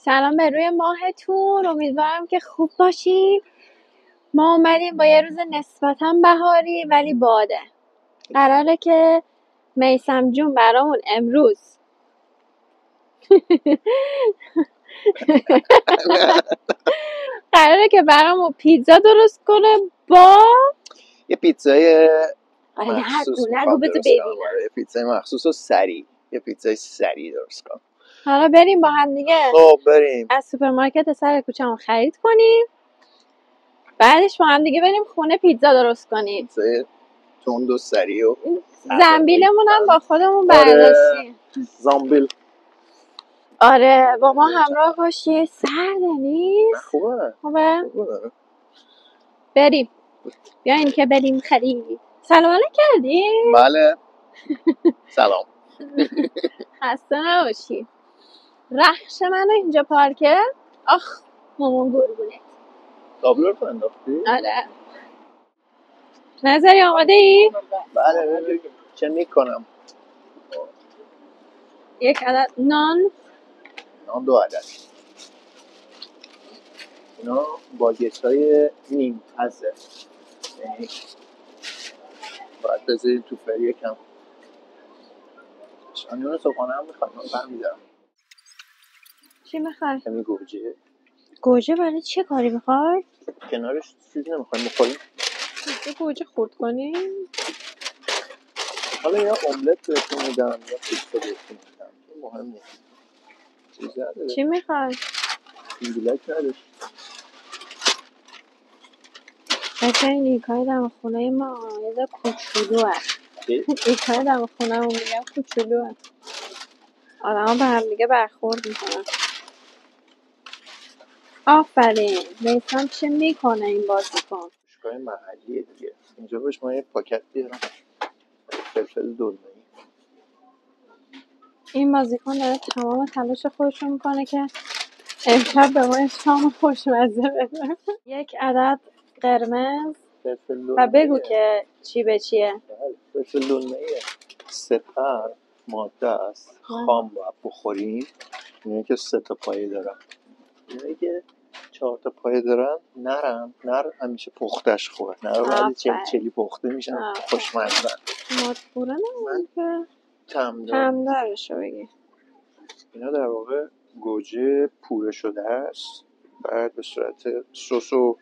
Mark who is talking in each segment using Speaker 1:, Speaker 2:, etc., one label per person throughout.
Speaker 1: سلام به روی ماهتون، امیدوارم که خوب باشین. ما اومدیم با یه روز نسبتا بهاری ولی باده. قراره که میثم جون برامون امروز قراره که برامون پیتزا درست کنه با
Speaker 2: یه پیتزای
Speaker 1: مخصوص
Speaker 2: نگو بذار ببینم. یه پیتزای مخصوص و سریع، یه پیتزای سریع درست کنم.
Speaker 1: حالا بریم با هم دیگه
Speaker 2: بریم
Speaker 1: از سوپرمارکت سر کوچه‌مون خرید کنیم، بعدش با هم دیگه بریم خونه پیتزا درست کنیم.
Speaker 2: پیتزای تند و سریع و
Speaker 1: زنبیلمون هم با خودمون برداشتیم.
Speaker 2: زنبیل.
Speaker 1: آره با ما همراه باشی. سرده نیست؟ خوبه؟ بریم. بیاین که بریم خرید. سلام علیک کردیم؟
Speaker 2: بله. سلام.
Speaker 1: خسته نباشی. رخش منو اینجا پارکه. آخ مامان گرگونه.
Speaker 2: تابلو رو انداختی؟
Speaker 1: آره. نظری آماده ای؟
Speaker 2: بله. چه میکنم؟
Speaker 1: یک عدد نان
Speaker 2: 2 عدد. اینا باگت های نیم پزه، یعنی باید بذاریم تو فری یکم. شانیون صبحانه هم میخوایم، من برمیدارم.
Speaker 1: چی میخوای؟
Speaker 2: کمی گوجه.
Speaker 1: گوجه برای چه کاری میخوای؟
Speaker 2: کنارش چیزی نمیخوایم بخوریم؟
Speaker 1: گوجه خورد کنیم؟
Speaker 2: حالا یا املت بهتون میدم یا پیتزا بهتون میدم، این مهم نیست. چیزی نداره.
Speaker 1: چی میخوای؟
Speaker 2: اینگلک نداره.
Speaker 1: این ایکای دم خونه ما یه ده کوچولوه. ایکای دم خونه ما میگم کوچولوه. آدم ها به هم دیگه برخورد میکنن. آفرین. میثم چه میکنه این بازیکن؟
Speaker 2: فروشگاه محلیه دیگه. اینجا بهش من یه پاکت بیارم فلفل دلمه‌ای. این
Speaker 1: بازیکن داره تمام تلاش خودش رو میکنه که امشب به ما شام خوشمزه بده. 1 عدد قرمز و بگو که چی به چیه.
Speaker 2: فلفل دلمه‌ایه. سپر ماده است، خام باید بخوریم. اینه که 3 تا پایه دارن، اینه که 4 تا پایه دارن نر همیشه پختش خوبه. نر ولی چلی پخته میشن خوشمزه.
Speaker 1: مطبوره نمون که تمدارشو بگی.
Speaker 2: اینا در واقع گوجه پوره شده است، بعد به صورت سس و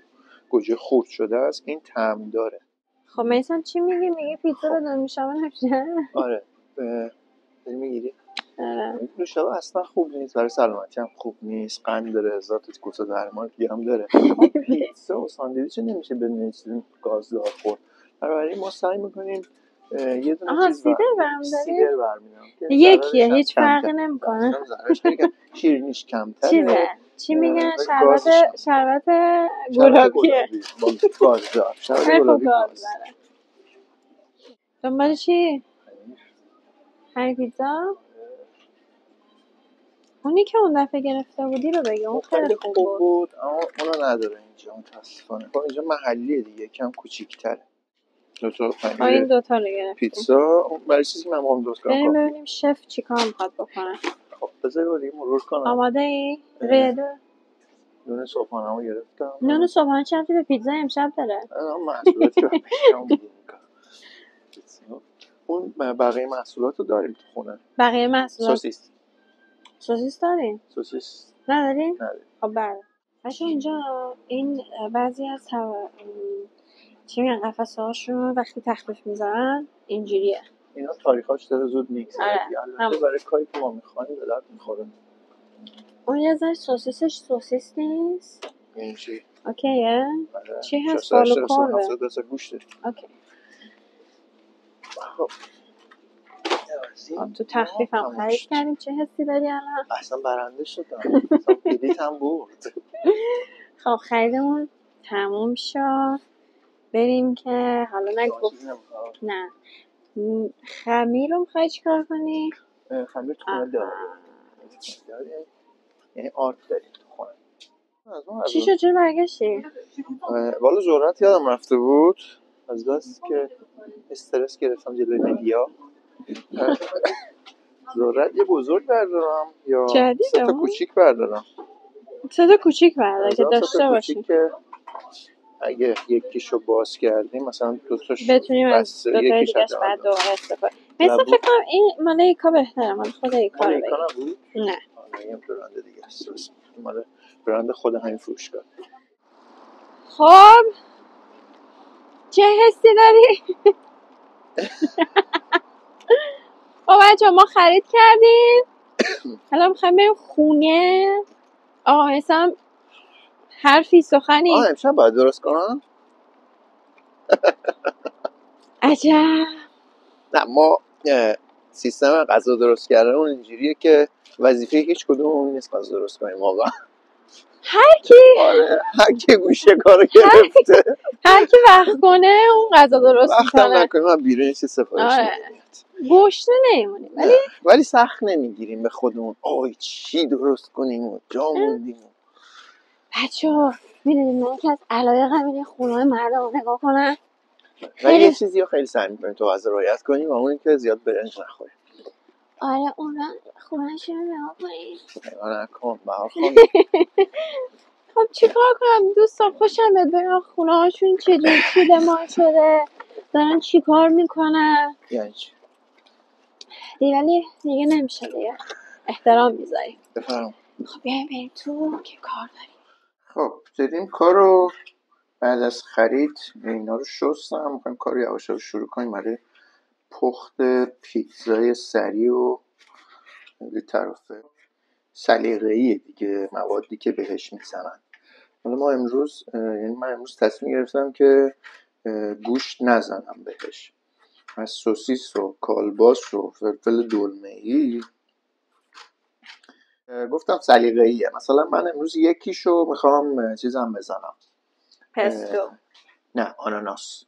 Speaker 2: گوجه خورد شده است. این طعم داره.
Speaker 1: خب میثم چی میگی؟ میگی پیتزا رو نمیشم نمیشه؟
Speaker 2: آره داری میگیری؟
Speaker 1: آره
Speaker 2: این نوشابه اصلا خوب نیست، برای سلامتی هم خوب نیست، قند داره، هزارت کوسه درمان دیگه هم داره. پیتزا و ساندویچ نمیشه بدون گازدار خورد. بنابراین ما سعی میکنیم یه دونه چیز سیدر برمی‌دارم
Speaker 1: یکیه، هیچ فرقی نمیکنه.
Speaker 2: شیرینیش کمتره.
Speaker 1: چی میگن؟ شربت گلابیه
Speaker 2: با گازدار. شربت گلابی گاز.
Speaker 1: دنبال چی؟ همین پیتزا؟ اونی که اون دفعه گرفته بودی رو بگی، اون خیلی خوب
Speaker 2: بود. اما اونو نداره اینجا متاسفانه. خب اینجا محلیه دیگه، کم کوچیک‌تره.
Speaker 1: این دوتا رو گرفتیم.
Speaker 2: پیتزا برای چیزی که من باهم درست کنم.
Speaker 1: بریم ببینیم شف چی کار میخواد بکنه.
Speaker 2: خب بذار بریم مرور کنم.
Speaker 1: آماده ای؟ رده؟
Speaker 2: نون صبحانه رو گرفتم.
Speaker 1: نون صبحانه چه ربطی به پیتزا امشب داره؟
Speaker 2: محصولاتی که پیشم بودیم. اون بقیه محصولات رو داریم تو خونه.
Speaker 1: بقیه محصولات؟ سوسیس داریم؟
Speaker 2: سوسیس
Speaker 1: نداریم؟
Speaker 2: نداریم.
Speaker 1: خب بله. باشه اینجا این بعضی از چی میگن قفسه هاشون وقتی تخفیف میذارن اینجوریه.
Speaker 2: اینا تاریخاش داره زود میگذره. البته برای کاری که ما میخوایم به درد میخوره.
Speaker 1: اون یه ذره سوسیسش سوسیس نیست.
Speaker 2: این چی؟
Speaker 1: اوکیه؟ چی هست؟ بالو کربه؟
Speaker 2: 70 گوشته.
Speaker 1: اوکی.
Speaker 2: خب
Speaker 1: تو تخفیف هم خرید کردیم. چه حسی داری الان؟
Speaker 2: اصلا برنده شدم. اصلا بلیط هم برد.
Speaker 1: خب خریدمون تموم شد. بریم که حالا نگفت. نه خمیر رو میخوایی چیکار کنی؟
Speaker 2: خمیر تو خونه داری؟ یعنی آرد داریم تو خونه.
Speaker 1: چی شد چرا برگشتی؟
Speaker 2: والا ذرت یادم رفته بود از بس که استرس گرفتم جلوی مدیا. ذرت یه بزرگ بردارم یا 3 تا کوچیک بردارم؟
Speaker 1: صدا کوچیک برده که
Speaker 2: هزار
Speaker 1: داشته
Speaker 2: تا
Speaker 1: باشیم
Speaker 2: کوچیک که اگه یکیشو باز کردیم مثلا دوتاش
Speaker 1: بتونیم از
Speaker 2: بسته،
Speaker 1: دوتای
Speaker 2: یکیش
Speaker 1: دیگهش بعد
Speaker 2: حداقل
Speaker 1: دوباره استفاده. مثلا
Speaker 2: لبو
Speaker 1: فکر کنم این مال ایکا بهتره، مال خود ایکا
Speaker 2: مال
Speaker 1: رو
Speaker 2: ایکا
Speaker 1: بگیر.
Speaker 2: نبود؟
Speaker 1: نه
Speaker 2: این برند دیگه است، مال برند خود همین فروشگاه.
Speaker 1: خب چه حسی داری؟ خب بچه ما خرید کردیم، حالا میخوایم بریم خونه. آقا مثلا حرفی سخنی
Speaker 2: امشب باید درست کنم؟
Speaker 1: عجب.
Speaker 2: نه ما سیستم غذا درست کردن اون اینجوریه که وظیفه هیچ کدوم نیست غذا درست کنیم واقعا.
Speaker 1: هر کی
Speaker 2: آره هر کی گوشه کارو گرفته،
Speaker 1: هر کی وقت کنه اون غذا درست
Speaker 2: وقتم
Speaker 1: میکنه.
Speaker 2: نکنیم من بیرون یه چیز سفارش
Speaker 1: آره
Speaker 2: میدیم،
Speaker 1: گشنه نمیمونیم
Speaker 2: ولی سخت نمیگیریم به خودمون آی چی درست کنیم و جا موندیم.
Speaker 1: بچه ها میدونیم من که از علایقم اینه خونه های مردم رو نگاه کنن،
Speaker 2: ولی یه چیزی رو خیلی سعی میکنیم تو غذا رعایت کنیم و اون این که زیاد برنج نخوریم.
Speaker 1: آره اون خونه‌ش رو نگاه کنیم.
Speaker 2: نگاه نکن بهار خانم.
Speaker 1: خب چیکار کنم دوستان، خوشم میاد برم خونه هاشون چجور چیدمان شده، دارن چیکار میکنن
Speaker 2: یعنی چی؟
Speaker 1: دیگه، ولی دیگه نمیشه دیگه، احترام میذاریم.
Speaker 2: بفرم.
Speaker 1: خب بیایم بریم تو که کار داریم.
Speaker 2: خب زدیم کارو بعد از خرید اینا رو شستم، میخوایم کار یواش یواش شروع کنیم برای پخت پیتزای سریع و به طرف سلیقه‌ای دیگه، موادی که بهش میزنن. حالا من امروز تصمیم گرفتم که گوشت نزنم بهش، از سوسیس و کالباس و فلفل دلمه‌ای گفتم سلیقه‌ایه. مثلا من امروز یکیشو میخوام چیزم بزنم،
Speaker 1: پستو.
Speaker 2: نه آناناس.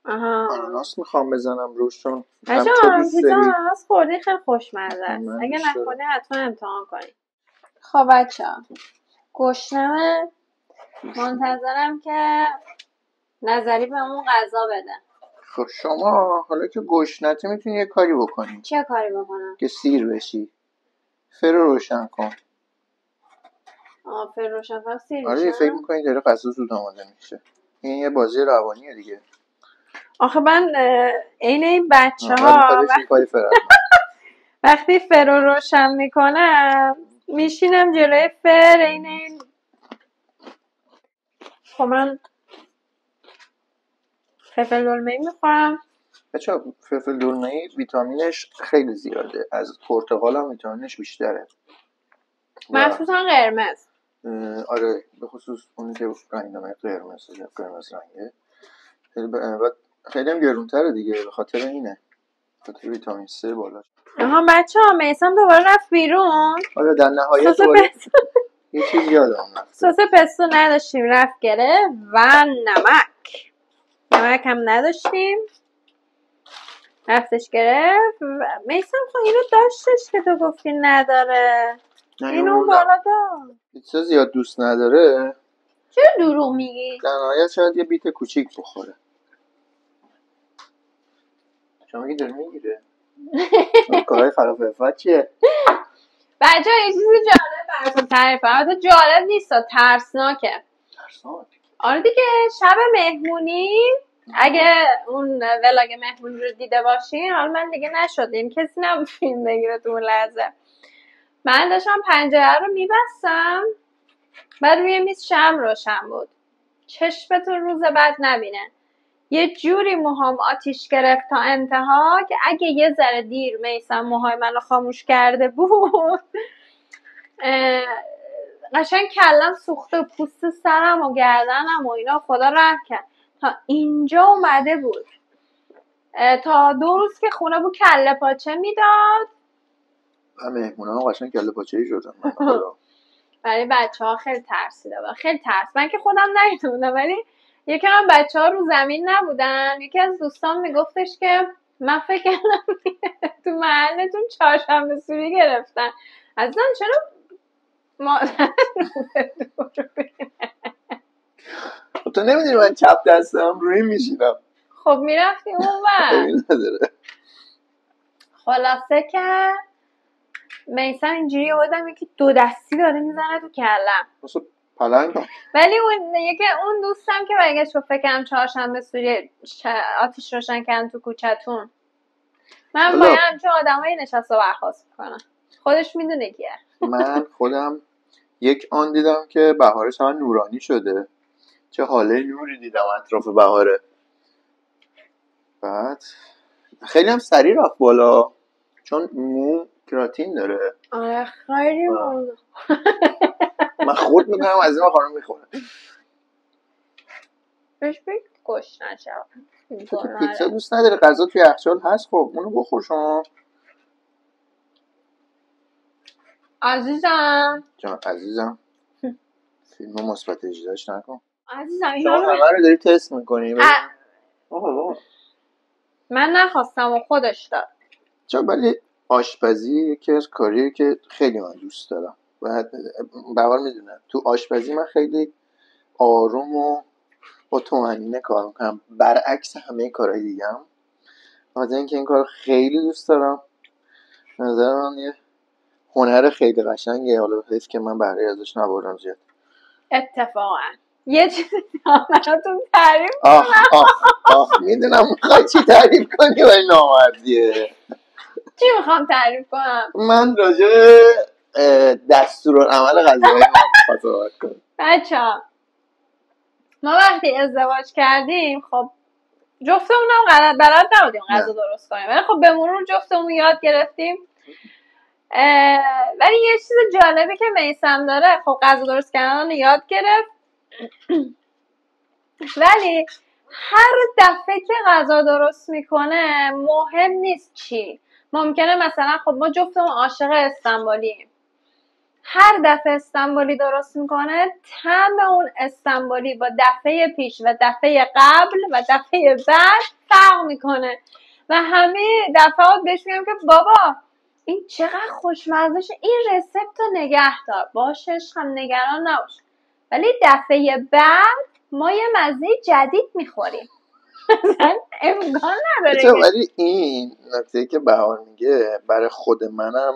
Speaker 1: آها
Speaker 2: آناناس میخوام بزنم روش، چون
Speaker 1: بچه
Speaker 2: هم تو
Speaker 1: ها
Speaker 2: دوست
Speaker 1: پیتزا
Speaker 2: داری
Speaker 1: آناناس خوردی خیلی خوشمزه است،
Speaker 2: من
Speaker 1: اگه
Speaker 2: دوست دارم.
Speaker 1: نخوردی حتما امتحان کنید. خب بچه ها گشنمه، منتظرم که نظری به اون غذا بده.
Speaker 2: خب شما حالا که گشنتی میتونی یه کاری بکنی
Speaker 1: چه کاری بکنم؟
Speaker 2: که سیر بشی، فرو روشن کن.
Speaker 1: آفر روشن کنم سیر
Speaker 2: آره فکر
Speaker 1: میشم.
Speaker 2: میکنی داره غذا زود آماده میشه، این یه بازی روانیه دیگه.
Speaker 1: آخه من عین این بچه
Speaker 2: آره
Speaker 1: ها
Speaker 2: میخوای پای فرد
Speaker 1: وقتی فر رو روشن میکنم میشینم جلوی فر عین این. خب من فلفل دلمه‌ای میخورم.
Speaker 2: بچه فلفل دلمه‌ای ویتامینش خیلی زیاده، از پرتقال هم ویتامینش بیشتره،
Speaker 1: مخصوصا قرمز.
Speaker 2: آره به خصوص اونی که رنگنامه قرمز رنگه خیلی هم گرونتره دیگه، به خاطر اینه، به خاطر ویتامین C بالا.
Speaker 1: آها بچه ها میسم دوباره رفت بیرون.
Speaker 2: آره در نهایت
Speaker 1: سس
Speaker 2: دوباره
Speaker 1: پستو
Speaker 2: یه چیز یادم رفته.
Speaker 1: سس پستو نداشتیم رفت گره و نمک هم نداشتیم رفتش گرفت. میسم خب اینو داشتش که تو گفتی نداره، اینو بالا دار.
Speaker 2: پیتزا زیاد دوست نداره،
Speaker 1: چرا دروغ میگی؟
Speaker 2: در نهایت شاید یه بیت کوچیک بخوره. شما میگی داره میگیره کارهای خلاف عفت چیه؟
Speaker 1: بچه ها یه چیزی جالب براتون تعریف کنم، البته جالب نیست ترسناکه.
Speaker 2: ترسناک؟
Speaker 1: آره دیگه شب مهمونی، اگه اون ولاگ مهمونی رو دیده باشین، حالا من دیگه نشدیم کسی نبود فیلم بگیره تو اون لحظه، من داشتم پنجره رو میبستم بعد روی میز شمع روشن بود، چشمتون روز بعد نبینه، یه جوری موهام آتیش گرفت تا انتها که اگه یه ذره دیر میسم موهای منو خاموش کرده بود قشنگ کلم سوخته، پوست سرم و گردنم و اینا خدا رحم کرد تا اینجا اومده بود. تا 2 روز که خونه بود کله پاچه میداد.
Speaker 2: مهمونم قشنگ کله پاچه‌ای شدن من خدا.
Speaker 1: برای بچه ها خیلی ترسیده بود، خیلی ترس. من که خودم ندیده بودم ولی یکی از بچه ها رو زمین نبودن، یکی از دوستان میگفتش که من فکر کردم تو محلتون چهارشنبه سوری گرفتن. عزیزم چرا ما
Speaker 2: تو نمیدونی من چپ دستم روی میشینم.
Speaker 1: خب میرفتی اون ور.
Speaker 2: نداره.
Speaker 1: خلاصه که میسم اینجوری آدم یکی 2 دستی داره میزنه تو کلم.
Speaker 2: مثل پلنگ.
Speaker 1: ولی اون دوستم که برگشت گفت فکرم چهارشنبه سوری آتیش روشن کردن تو کوچتون. من باید همچون آدمایی نشست و برخواست میکنم. خودش میدونه کیه.
Speaker 2: من خودم یک آن دیدم که بهاره چقدر نورانی شده. چه حاله نوری دیدم اطراف بهاره. بعد خیلی هم سریع رفت بالا چون مو کراتین داره.
Speaker 1: آره خیلی مورد.
Speaker 2: من خورد میکنم از این خانم میخورم.
Speaker 1: بهش بگید گوش نشم.
Speaker 2: تو که پیتزا دوست نداره، غذا توی یخچال هست، خب اونو بخور شما.
Speaker 1: عزیزم
Speaker 2: جان عزیزم فیلم مثبت 18 نکن.
Speaker 1: عزیزم
Speaker 2: شما همه رو داری تست میکنی.
Speaker 1: من نخواستم و خودش داد.
Speaker 2: چون ولی آشپزی یکی از کاریه که خیلی من دوست دارم. بهار میدونم تو آشپزی من خیلی آروم و با طمأنینه کار میکنم، برعکس همه کارهای دیگم. مثلا اینکه این کار خیلی دوست دارم. نظر من یه هنر خیلی قشنگه، حالا حیف که من بهره ازش نبردم زیاد.
Speaker 1: اتفاقا یه چیزی براتون تعریف
Speaker 2: میدونم میخوای چی تعریف کنی ولی نامردیه.
Speaker 1: چی میخوام تعریف کنم؟
Speaker 2: من راجع دستورالعمل غذایی من صحبت کنم.
Speaker 1: بچه‌ها ما وقتی ازدواج کردیم خب جفتمون هم بلد نبودیم غذا درست کنیم، ولی خب به مرور جفتمون یاد گرفتیم. ولی یه چیز جالبی که میسم داره، خب غذا درست کردن یاد گرفت ولی هر دفعه که غذا درست میکنه مهم نیست چی، ممکنه مثلا خب ما جفتمون عاشق استنبولیم، هر دفعه استنبولی درست میکنه طعم اون استنبولی با دفعه پیش و دفعه قبل و دفعه بعد فرق میکنه و همه دفعات بهش میگم که بابا این چقدر خوشمزهشه، این رسپت رو نگه دار، باشش هم نگران نباش، ولی دفعه بعد ما یه مزه جدید میخوریم. امکان نداره.
Speaker 2: ولی این نکته که بهار میگه برای خود منم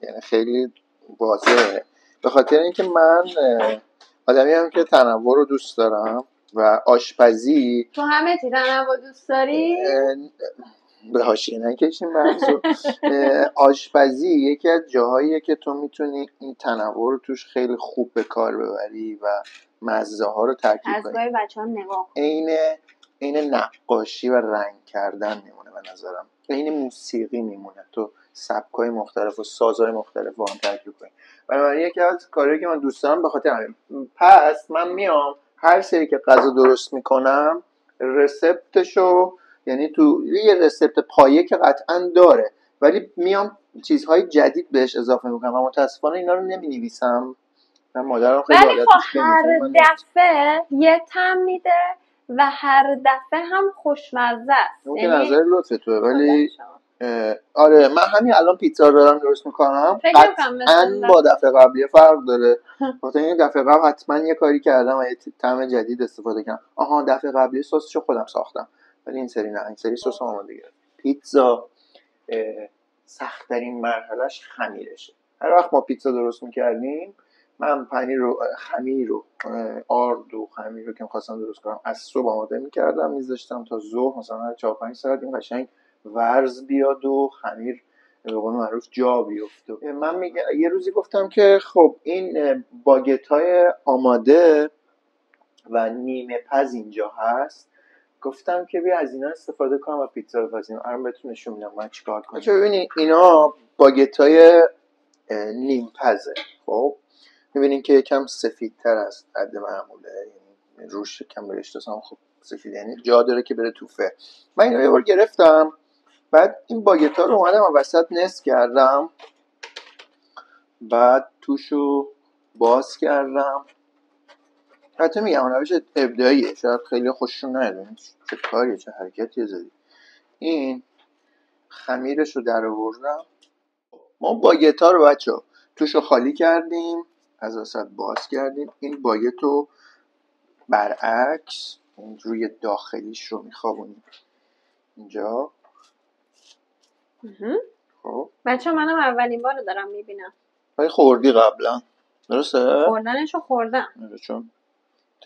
Speaker 2: یعنی خیلی واضحه، به خاطر اینکه من آدمی هم که تنوع رو دوست دارم و آشپزی.
Speaker 1: تو همه چی تنوع دوست داری؟
Speaker 2: به حاشیه نکشیم بحثو. آشپزی یکی از جاهاییه که تو میتونی این تنوع رو توش خیلی خوب به کار ببری و مزه ها رو ترکیب کنی.
Speaker 1: از گاهی بچه‌ها نگاه
Speaker 2: این نقاشی و رنگ کردن میمونه به نظرم، این موسیقی میمونه، تو سبکای مختلف و سازهای مختلف با هم ترکیب کنی. بنابراین یکی از کارهایی که من دوست دارم به خاطر همین. پس من میام هر سری که غذا درست میکنم رسپتشو، یعنی تو یه رسپت پایه که قطعا داره ولی میام چیزهای جدید بهش اضافه میکنم و متاسفانه اینا رو نمینویسم. من مادرم خیلی
Speaker 1: ولی خب هر دفعه یه طعم میده و هر دفعه هم خوشمزه است.
Speaker 2: اون که نظر لطف توه ولی آره من همین الان پیتزا رو دارم درست میکنم قطعاً با دفعه قبلی فرق داره. مثلا این دفعه قبل حتما یه کاری کردم و یه طعم جدید استفاده کردم. دفعه قبلی سسشو خودم ساختم ولی این سری نه، این سری سس آماده گرفتم. پیتزا سخت‌ترین مرحلهش خمیرشه. هر وقت ما پیتزا درست میکردیم من خمیر رو آرد و خمیر رو که می‌خواستم درست کنم از صبح آماده می‌کردم میذاشتم تا ظهر، مثلا 4-5 ساعت این قشنگ ورز بیاد و خمیر به قول معروف جا بیفته. من یه روزی گفتم که خب این باگت‌های آماده و نیمه پز اینجا هست، گفتم که بیا از اینا استفاده کنم و پیتزا رو بپزیم. الان بهتون نشون میدم من چیکار کنم. ببینید اینا باگت‌های نیم پزه. خب میبینین که یکم سفیدتر از حد معموله، یعنی روش کم برشته هم خب سفید، یعنی جا داره که بره توفه. من اینو یه بار گرفتم، بعد این باگت ها رو اومدم و وسط نصف کردم، بعد توشو باز کردم. حتی میگم روش ابداعیه، شاید خیلی خوششون نیاد چه کاریه چه حرکتیه زدی. این خمیرش رو در آوردم. ما باگت ها رو بچه توشو خالی کردیم، از وسط باز کردیم. این باگت رو برعکس روی داخلیش رو میخوابونیم اینجا. خب
Speaker 1: بچه منم اولین بار دارم میبینم.
Speaker 2: ولی خوردی قبلا درسته؟
Speaker 1: خوردنشو خوردم.
Speaker 2: آره، چون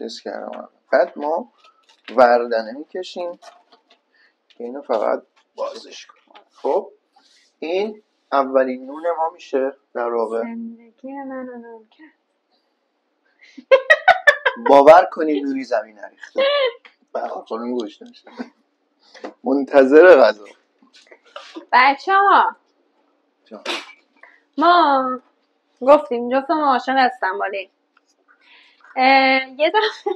Speaker 2: تست کردم. بعد ما وردنه میکشیم که اینو فقط بازش کنیم. خب این اولین نون ما میشه در واقع.
Speaker 1: زندگی منو نون کرد.
Speaker 2: باور کنید نونی زمین نریخته. بخور خانم گوش نمیشه. منتظر غذا.
Speaker 1: بچه ها
Speaker 2: جان.
Speaker 1: ما گفتیم جفتمون عاشق استنبالی. یه دفعه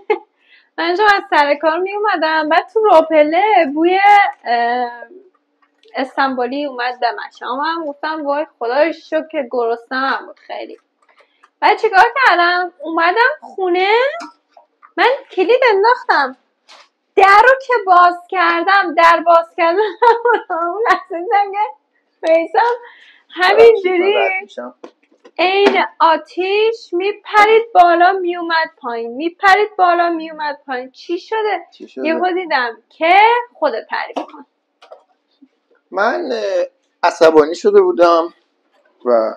Speaker 1: من اینجا از سر کار می اومدم، بعد تو راپله بوی استنبالی اومد دمش. اما هم گفتم وای خدا رو شکر که گرسنه‌ام بود خیلی. بعد چیکار کردم؟ اومدم خونه، من کلید انداختم، در رو که باز کردم، در باز کردم اون لحظه دیدم که فیسم همینجوری عین آتیش میپرید بالا میومد پایین، میپرید بالا میومد پایین. چی شده؟ یهو دیدم که خودت تعریف کن.
Speaker 2: من عصبانی شده بودم و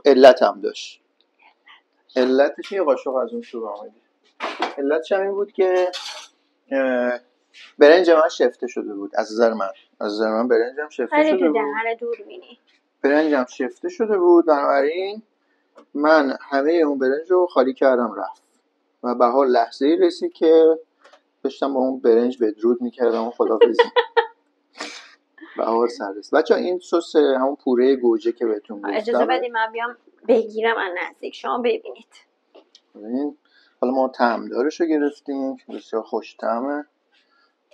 Speaker 2: علتم داشت. علتش یه قاشق از اون شروع آمدی. علتش هم این بود که برنج من شفته شده بود. از نظر من برنجم شفته شده بود.
Speaker 1: خیلی دور بینی.
Speaker 2: برنجم شفته شده بود، بنابراین من همه اون برنج رو خالی کردم رفت و بهار لحظه‌ای رسید که داشتم با اون برنج بدرود میکردم و خداحافظی. بهار سر رسید. بچه‌ها این سس همون پوره گوجه که بهتون گفتم،
Speaker 1: اجازه بدید من بیام بگیرم از نزدیک شما ببینید.
Speaker 2: ببین حالا ما طعمدارش رو گرفتیم که بسیار خوش طعمه،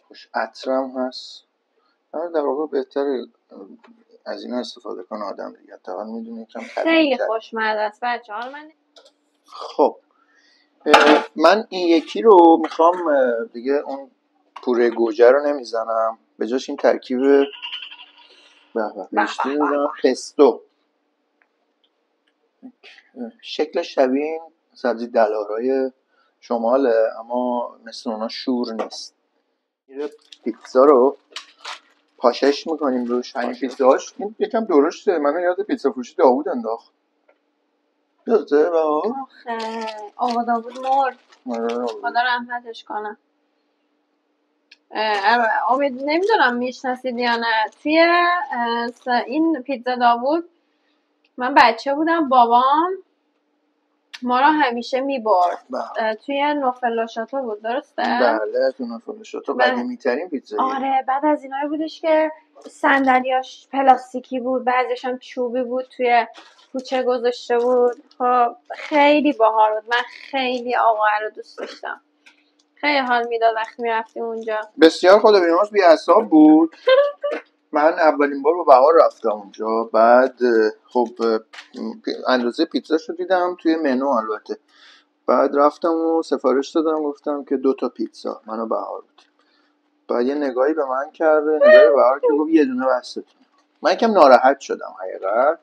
Speaker 2: خوش عطرم هست. در واقع بهتره از این استفاده کنه آدم دیگه، تا میدونه کم
Speaker 1: خیلی خوشمزه است بچه‌ها. من
Speaker 2: خب من این یکی رو میخوام دیگه اون پوره گوجه رو نمیزنم، به جاش این ترکیب نشتی میزنم، پستو. شکل شبیه این سبزی دلارای شماله اما مثل اونا شور نیست. میره پیتزا رو پاشش میکنیم روش. همین پیتزاش این یکم درشته، منو یاد پیتزا فروشی داوود انداخت. یادته بابا؟
Speaker 1: آخه آقا داوود مرد، خدا رحمتش کنه. امید نمیدونم میشناسید یا نه. توی این پیتزا داوود من بچه بودم، بابام ما رو همیشه میبرد. توی نوفل شاتو بود درسته؟
Speaker 2: بله تو نوفل شاتو قدیمی ترین پیتزایی.
Speaker 1: آره بعد از اینایی بودش که صندلیاش پلاستیکی بود، بعضیش هم چوبی بود، توی کوچه گذاشته بود. خب خیلی باحال بود. من خیلی آقا رو دوست داشتم. خیلی حال میداد وقتی میرفتیم اونجا.
Speaker 2: بسیار خدا بیامرز بی‌حساب بود. من اولین بار با بهار رفتم اونجا. بعد خب اندازه پیتزاشو دیدم توی منو البته. بعد رفتم و سفارش دادم، گفتم که 2 تا پیتزا. منو بهار بود. بعد یه نگاهی به من کرده، نگاهی به بهار که گفت یه دونه بستتون. من یکم ناراحت شدم حقیقت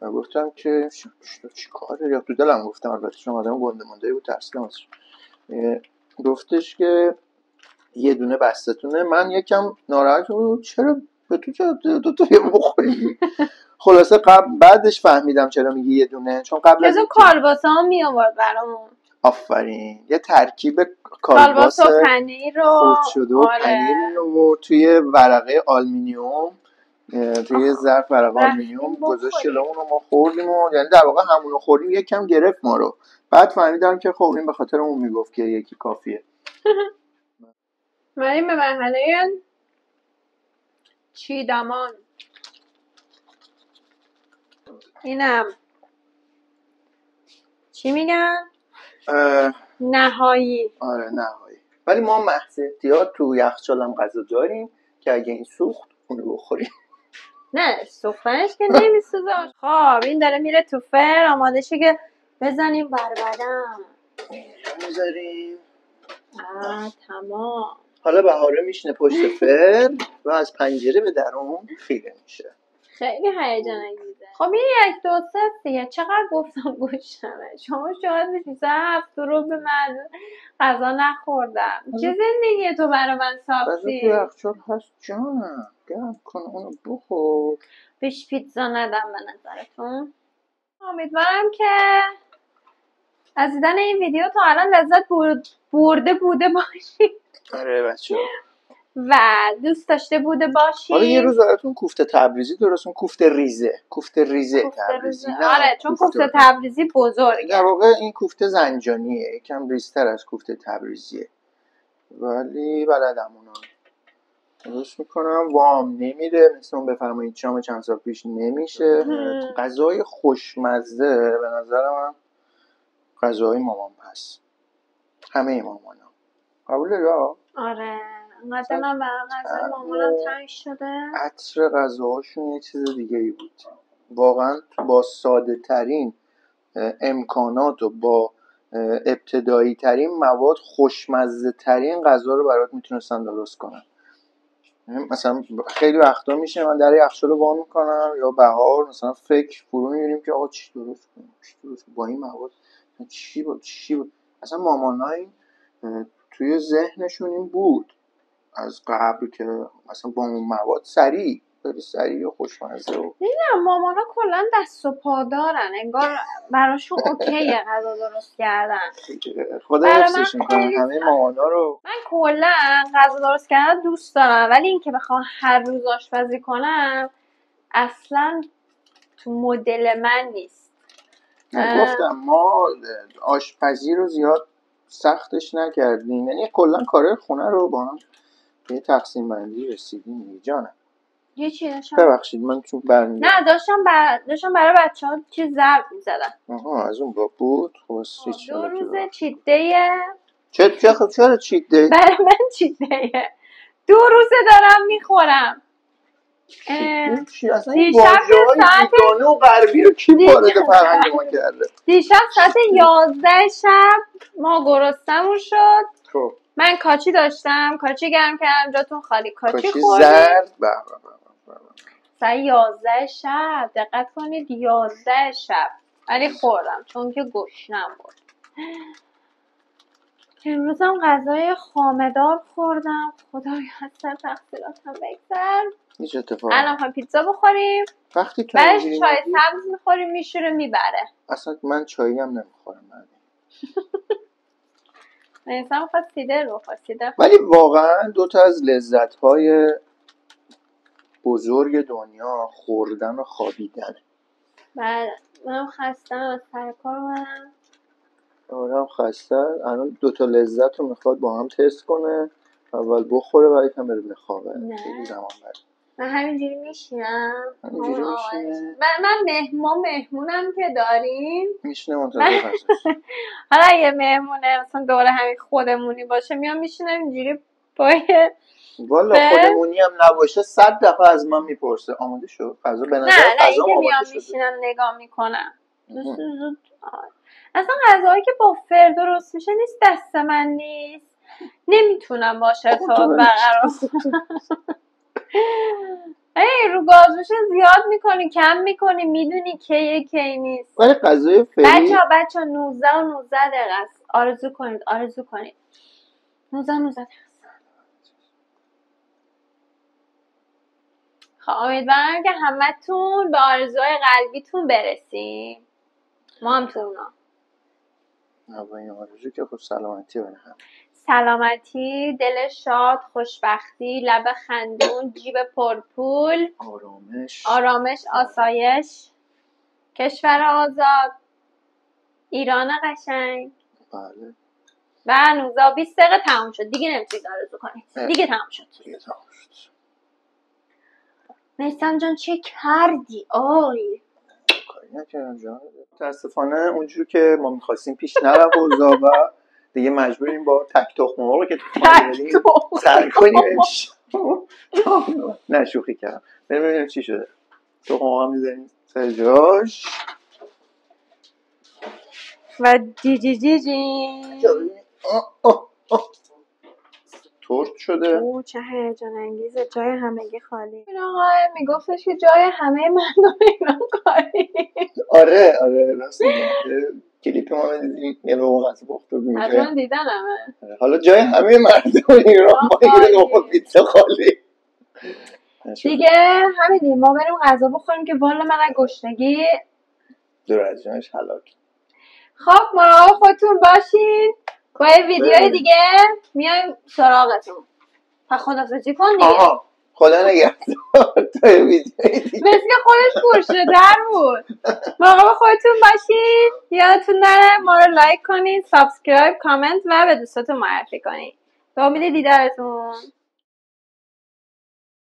Speaker 2: و گفتم که چی کار داری؟ تو دلم گفتم، البته چون آدم گنده مونده بود ترسیدم ازش. گفتش که یه دونه بستتونه. من یکم ناراحت شدم، چرا به تو چرا 2 تا بخوری؟ خلاصه بعدش فهمیدم چرا میگی یه دونه، چون قبل از
Speaker 1: کالباسا هم می آورد برامون.
Speaker 2: آفرین، یه ترکیب کالباس
Speaker 1: و پنیر رو
Speaker 2: خرد شده و پنیر می آورد توی ورقه آلومینیوم، توی ظرف ورقه آلومینیوم گذاشت جلومون و ما خوردیم و یعنی در واقع همونو خوردیم. یکم گرفت ما رو. بعد فهمیدم که خب این به خاطر اون میگفت که یکی کافیه.
Speaker 1: من به مرحله چیدمان اینم چی میگن؟ نهایی.
Speaker 2: آره نهایی. ولی ما محض احتیاط تو یخچالم غذا داریم که اگه این سوخت اونو بخوریم.
Speaker 1: نه سوختنش که نمیسوزه. خب این داره میره تو فر، آماده شه که بزنیم بربدم.
Speaker 2: میذاریم.
Speaker 1: تمام.
Speaker 2: حالا بهاره میشنه پشت فر و از پنجره به درون خیره میشه.
Speaker 1: خیلی هیجان انگیزه. خب این 1 2 3 دیگه چقدر گفتم گوشمه. شما شاید بشید 7 رو به من غذا نخوردم. چه زندگی تو برای من ساختی؟
Speaker 2: غذا تو یخچال هست جانم، گرم کن اونو بخور.
Speaker 1: فیش پیتزا ندم به نظرتون. امیدوارم که از دیدن این ویدیو تا الان لذت برده بوده باشید.
Speaker 2: آره بچه‌ها.
Speaker 1: و دوست داشته بوده باشید.
Speaker 2: حالا یه روز براتون کوفته تبریزی درست کن. کوفته ریزه تبریزی.
Speaker 1: آره چون کوفته تبریزی بزرگه.
Speaker 2: در واقع این کوفته زنجانیه، یکم ریزتر از کوفته تبریزیه، ولی بلدم اونا درست میکنم. وام نمیره مثل اون بفرمایید شام چند سال پیش نمیشه. تو غذای خوشمزه به نظر من غذای مامان پس همه مامانا قبوله یا؟
Speaker 1: آره انقدر من برای غذای مامانم تنگ شده.
Speaker 2: عطر غذاهاشون یه چیز دیگه ای بود واقعا. با ساده ترین امکانات و با ابتدایی ترین مواد خوشمزه ترین غذا رو برات میتونستن درست کنن. مثلا خیلی وقتا میشه من در یخچال رو وا میکنم یا بهار مثلا فکر فرو میبینیم که آقا چی درست کنیم با این مواد چی بود. اصلا مامانای توی ذهنشون این بود از قبل که مثلا با اون مواد سریع و خوشمزه و
Speaker 1: نمیدونم مامانا کلا دست و پا دارن انگار براشون اوکیه غذا درست کردن.
Speaker 2: خدا حفظش میکنه همه مامانا رو.
Speaker 1: من کلا غذا درست کردن دوست دارم ولی اینکه بخوام هر روز آشپزی کنم اصلا تو مدل من نیست.
Speaker 2: گفتم ما آشپزی رو زیاد سختش نکردیم، یعنی کلا کارهای خونه رو با هم به تقسیم بندی رسیدیم دیگه. جانم
Speaker 1: یه چی داشتم
Speaker 2: ببخشید من چون
Speaker 1: نه داشتم برای بچه‌ها چیز ضرب می‌زدم.
Speaker 2: آها از اون بود. خب
Speaker 1: دو روز چیت دیه.
Speaker 2: چرا چیت دی؟
Speaker 1: برای من چیت دیه. 2 روزه دارم میخورم.
Speaker 2: اصلا این واژه‌های بیگانه و غربی رو کی وارد فرهنگ ما کرده؟
Speaker 1: دیشب ساعت 11 شب ما گرسنمون شد.
Speaker 2: خب
Speaker 1: من کاچی داشتم، کاچی گرم کردم جاتون خالی کاچی
Speaker 2: خوردیم. زرد
Speaker 1: ساعت 11 شب دقت کنید 11 شب ولی خوردم چون که گشنم بود. امروزم غذای خامه‌دار خوردم. خدایا از سر تقصیراتم بگذر.
Speaker 2: هیچ اتفاقی.
Speaker 1: الان هم پیتزا بخوریم.
Speaker 2: وقتی تو
Speaker 1: بعدش چای سبز میخوریم میشوره میبره.
Speaker 2: اصلا من چایی هم نمیخورم.
Speaker 1: مثلا میخواد سیدر بخور سیدر.
Speaker 2: ولی واقعا 2 تا از لذت‌های بزرگ دنیا خوردن و خوابیدن.
Speaker 1: بله منم خستم از سر کار اومدم.
Speaker 2: آرام خسته الان 2 تا لذت رو میخواد با هم تست کنه. اول بخوره بعد یکم بره بخوابه. خیلی زمان بره.
Speaker 1: من همینجوری میشینم.
Speaker 2: میشینه.
Speaker 1: من مهمونم که داریم
Speaker 2: میشینه منتظر غذاش.
Speaker 1: حالا اگه مهمونه مثلا دوره همین خودمونی باشه میام میشینم اینجوری پای
Speaker 2: والا خودمونی هم نباشه 100 دفعه از من میپرسه آماده شد غذا به نظر غذا آماده
Speaker 1: میام
Speaker 2: شده.
Speaker 1: میشینم نگاه میکنم. اصلا غذایی که با فر درست میشه نیست دست من نیست. نمیتونم باشه ارتباط برقرار رو گاز میشه زیاد میکنی کم میکنی میدونی کی نیست.
Speaker 2: ولی غذای فری
Speaker 1: بچه 19 دقیقه است. آرزو کنید 19 دقیقه. خب امیدوارم که همتون به آرزوهای قلبیتون برسیم. ما هم تو اونا.
Speaker 2: اولین آرزو که خب سلامتی بره هم.
Speaker 1: سلامتی، دل شاد، خوشبختی، لب خندون، جیب پرپول، آرامش، آسایش، کشور آزاد، ایران قشنگ.
Speaker 2: بله.
Speaker 1: و 19-20 دقیقه تموم شد. دیگه نمیتونید آرزو کنید. دیگه تموم شد. میثم جان چه کردی؟ آی
Speaker 2: کاری نکردم جان. متاسفانه اونجوری که ما می‌خواستیم پیش نرفت اوضاع و دیگه مجبوریم با تک تخم مرغ رو که سر کنیم. نه شوخی کردم. ببینیم چی شده. تخم مرغ هم می‌ذاریم سر جاش.
Speaker 1: و جی
Speaker 2: ترد شده.
Speaker 1: او چه هیجان انگیزه. جای همگی خالی. این آقا میگفتش که جای همه مردم ایران خالی.
Speaker 2: آره راست میگه. کلیپ ما دیدیم یه لقمه غذا پخته بود.
Speaker 1: حتما دیدنمه.
Speaker 2: حالا جای همه مردم ایران با یه لقمه پیتزا خالی.
Speaker 1: دیگه همینی، ما بریم غذا بخوریم که والا من از گشنگی
Speaker 2: دور از جانش هلاک.
Speaker 1: خب مراقب خودتون باشین. با یه ویدیوی دیگه میایم سراغتون. تا خدافظی کن دیگه.
Speaker 2: آها خدا نگهدار. تا یه ویدیوی دیگه
Speaker 1: مثل که خودش گوشه در بود. مراقب خودتون باشین. یادتون نره ما رو لایک کنین، سابسکرایب، کامنت و به دوستاتون معرفی کنین. به امید دیدارتون.